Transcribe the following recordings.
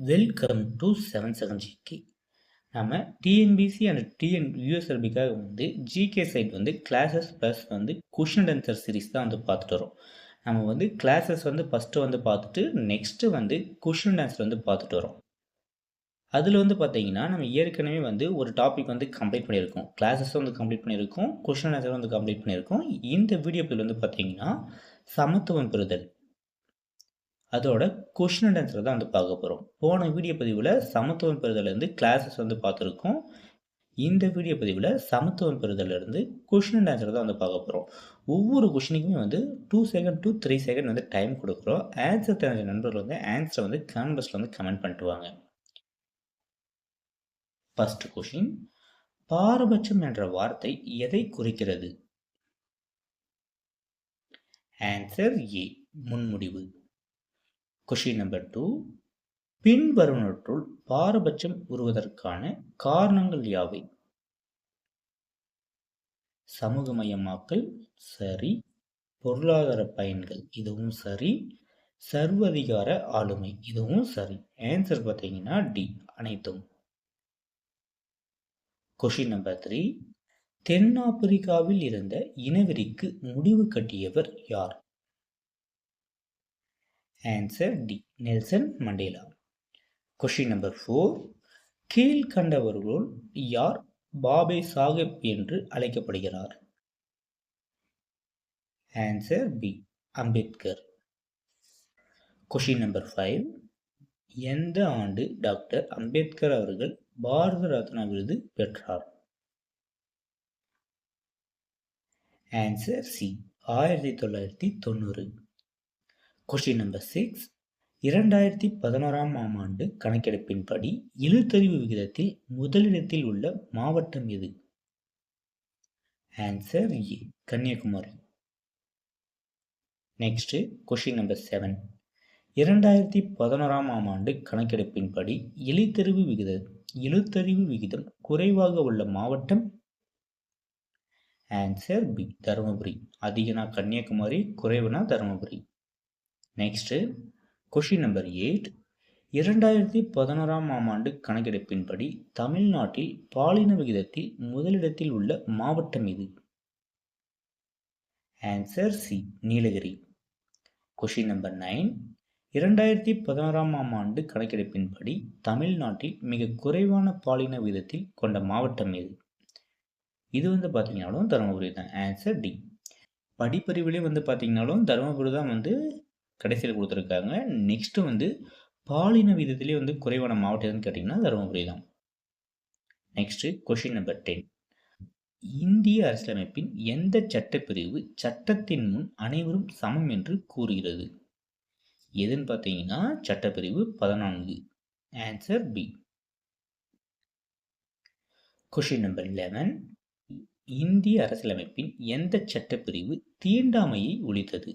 Welcome to 7 GK. நம்ம TNPSC and யூஎஸ்எல்பிக்காக GK side classes plus question and answer series தான் பார்த்துட்டு வரோம். நம்ம கிளாஸஸ் ஃபஸ்ட்டு பார்த்துட்டு நெக்ஸ்ட்டு கொஷின் அண்ட் ஆன்சர் பார்த்துட்டு வரோம். அதில் பார்த்தீங்கன்னா நம்ம ஏற்கனவே ஒரு டாபிக் கம்ப்ளீட் பண்ணியிருக்கோம். கிளாஸஸ் கம்ப்ளீட் பண்ணியிருக்கோம், கொஷின் அண்ட் ஆன்சர் கம்ப்ளீட் பண்ணியிருக்கோம். இந்த வீடியோ பதில் பார்த்தீங்கன்னா சமத்துவம் பெறுதல், அதோட கொஷின் அண்ட் ஆன்சர் தான் பார்க்க போகிறோம். போன வீடியோ பதிவில் சமத்துவம் பெறுதலேருந்து கிளாஸஸ் பார்த்துருக்கோம். இந்த வீடியோ பதிவில் சமத்துவம் பெறுதலேருந்து கொஷின் அண்ட் ஆன்சர் தான் பார்க்க போகிறோம். ஒவ்வொரு கொஷினுக்குமே 2 செகண்ட் to 3 செகண்ட் டைம் கொடுக்குறோம். ஆன்சர் தெரிஞ்ச நண்பர்கள் ஆன்சரை கமெண்ட் பாக்ஸில் கமெண்ட் பண்ணிட்டு வாங்க. ஃபர்ஸ்ட் கொஷின், பாரபட்சம் என்ற வார்த்தை எதை குறிக்கிறது? ஆன்சர் ஏ, முன்முடிவு. கொஷின் நம்பர் 2, பின்வருவனற்றுள் பாரபட்சம் உருவதற்கான காரணங்கள் யாவை? சமூகமயமாக்கல் சரி, பொருளாதார பயன்கள் இதுவும் சரி, சர்வதிகார ஆளுமை இதுவும் சரி. ஆன்சர் பார்த்தீங்கன்னா டி, அனைத்தும். கொஷின் நம்பர் 3, தென்னாப்பிரிக்காவில் இருந்த இனவெறிக்கு முடிவு கட்டியவர் யார்? Answer D, Nelson Mandela. Question number 4, கீழ்கண்டவர்களுள் யார் பாபே சாஹிப் என்று அழைக்கப்படுகிறார்? Answer B, Ambedkar. Question number 5, எந்த ஆண்டு டாக்டர் அம்பேத்கர் அவர்கள் பாரத ரத்னா விருது பெற்றார்? Answer C, 1990. கொஷின் நம்பர் 6, 2011ஆம் ஆண்டு கணக்கெடுப்பின்படி எழுத்தறிவு விகிதத்தில் முதலிடத்தில் உள்ள மாவட்டம் எது? Answer A, Kanniyakumari. Next question number 7, 2011ஆம் ஆண்டு கணக்கெடுப்பின்படி எழுத்தறிவு விகிதம் குறைவாக உள்ள மாவட்டம்? Answer B, Dharmapuri. அதிகனா கன்னியாகுமரி, குறைவுனா தருமபுரி. நெக்ஸ்ட் கொஷின் நம்பர் 8, 2011ஆம் ஆண்டு கணக்கெடுப்பின்படி தமிழ்நாட்டில் பாலின விகிதத்தில் முதலிடத்தில் உள்ள மாவட்டம் எது? Answer C, Nilgiri. Question number 9, 2011ஆம் ஆண்டு கணக்கெடுப்பின்படி தமிழ்நாட்டில் மிக குறைவான பாலின விகிதத்தில் கொண்ட மாவட்டம் எது? இது பார்த்தீங்கன்னாலும் தருமபுரி தான். Answer D. படிப்பறிவிலே பார்த்தீங்கன்னாலும் தருமபுரி தான் கடைசியில் கொடுத்துருக்காங்க. நெக்ஸ்ட் பாலின விகிதத்திலே குறைவான மாவட்டம் எதுன்னு கேட்டிங்கன்னா தருமபுரி தான். நெக்ஸ்ட் கொஷின் நம்பர் 10, இந்திய அரசியலமைப்பின் எந்த சட்டப்பிரிவு சட்டத்தின் முன் அனைவரும் சமம் என்று கூறுகிறது? எதுன்னு பார்த்தீங்கன்னா சட்டப்பிரிவு 14. Answer B. கொஷின் நம்பர் 11, இந்திய அரசியலமைப்பின் எந்த சட்டப்பிரிவு தீண்டாமையை ஒழித்தது?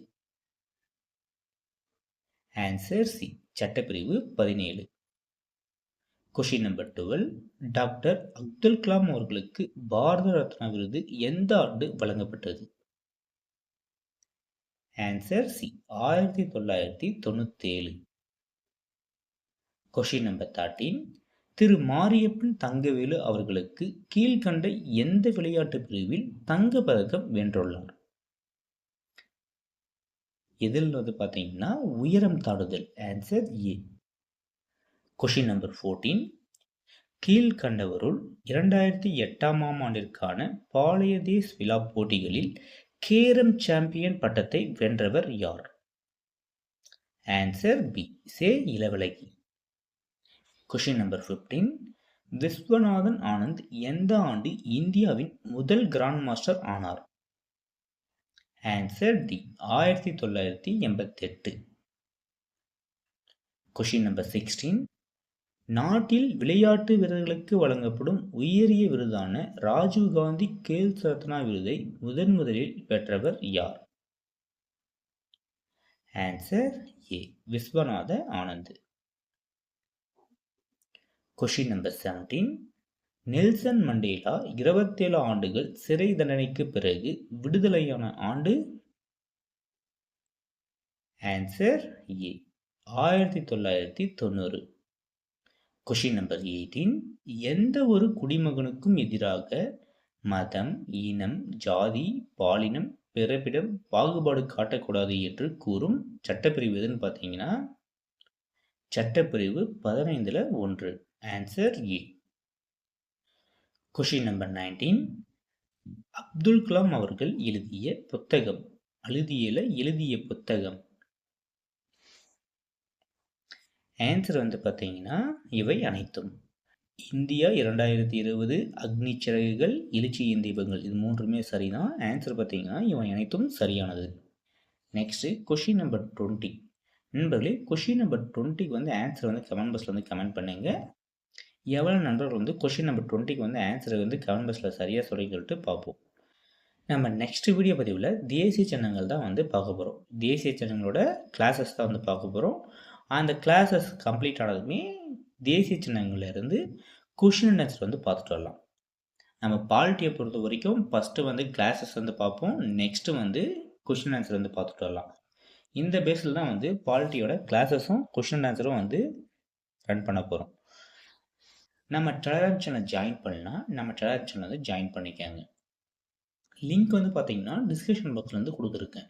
ஆன்சர் சி, சட்டப்பிரிவு 17. Question number 12, doctor Abdul Kalam அவர்களுக்கு பாரத ரத்னா விருது எந்த ஆண்டு வழங்கப்பட்டது? Answer C, 1997. கொஷின் நம்பர் 13, திரு மாரியப்பன் தங்கவேலு அவர்களுக்கு கீழ்கண்ட எந்த விளையாட்டு பிரிவில் தங்க பதக்கம் வென்றுள்ளார்? இதில் பார்த்தீங்கன்னா உயரம் தாண்டுதல். Answer A. கொஷின் நம்பர் 14, கீழ்கண்டவருள் 2008ஆம் ஆண்டிற்கான பாலியதேஸ் விழா போட்டிகளில் கேரம் சாம்பியன் பட்டத்தை வென்றவர் யார்? ஆன்சர் பி, சே இளவழகி. கொஷின் நம்பர் 15, விஸ்வநாதன் ஆனந்த் எந்த ஆண்டு இந்தியாவின் முதல் கிராண்ட் மாஸ்டர் ஆனார்? Answer D, 1988. கொஷின் நம்பர் 16, நாட்டில் விளையாட்டு வீரர்களுக்கு வழங்கப்படும் உயரிய விருதான ராஜீவ் காந்தி கேல் ரத்னா விருதை முதலில் பெற்றவர் யார்? Answer A, Viswanatha Anand. Question number 17, Nelson Mandela 27 ஆண்டுகள் சிறை தண்டனைக்கு பிறகு விடுதலையான ஆண்டு? Answer A, 1990. கொஷின் நம்பர் 18, எந்த ஒரு குடிமகனுக்கும் எதிராக மதம், இனம், ஜாதி, பாலினம், பிறப்பிடம் பாகுபாடு காட்டக்கூடாது என்று கூறும் சட்டப்பிரிவு எதுன்னு பார்த்தீங்கன்னா சட்டப்பிரிவு 15ல் 1. Answer A. Question number 19, Abdul Kalam அவர்கள் எழுதிய புத்தகம். ஆன்சர் வந்து பார்த்தீங்கன்னா இவை அனைத்தும். இந்தியா 2020, அக்னி சிறகுகள், எழுச்சி தீபங்கள், இது மூன்றுமே சரிதான். ஆன்சர் பார்த்தீங்கன்னா இவை அனைத்தும் சரியானது. Next question number 20. நண்பர்களே, கொஷின் நம்பர் 20க்கு வந்து ஆன்சர் வந்து கமெண்ட் பாக்ஸில் வந்து கமெண்ட் பண்ணுங்க. எவ்வளோ நண்பர்கள் வந்து கொஷின் நம்பர் 20க்கு வந்து ஆன்சரை வந்து கமெண்ட் பாக்ஸில் சரியாக சொல்லிட்டு பார்ப்போம். நம்ம நெக்ஸ்ட் வீடியோ பதிவில் தேசிய சின்னங்கள் தான் வந்து பார்க்க போகிறோம். தேசிய சின்னங்களோட கிளாஸஸ் தான் வந்து பார்க்க போகிறோம். அந்த கிளாஸஸ் கம்ப்ளீட் ஆனதுமே தேசிய சின்னங்கள்லேருந்து கொஷின் அண்ட் ஆன்சர் வந்து பார்த்துட்டு வரலாம். நம்ம பாலிட்டியை பொறுத்த வரைக்கும் ஃபஸ்ட்டு வந்து கிளாஸஸ் வந்து பார்ப்போம். நெக்ஸ்ட்டு வந்து கொஷின் ஆன்சர் வந்து பார்த்துட்டு வரலாம். இந்த பேஸில் தான் வந்து பாலிட்டியோட கிளாஸஸும் கொஷின் அண்ட் ஆன்சரும் வந்து ரன் பண்ண போகிறோம். நம்ம டெலகிராம் சேனல் ஜாயின் பண்ணலாம். நம்ம டெலகிராம் சேனல் வந்து ஜாயின் பண்ணிக்கோங்க. லிங்க் வந்து பார்த்தீங்கன்னா டிஸ்கிரிப்ஷன் பாக்ஸில் வந்து கொடுத்துருக்கேன்.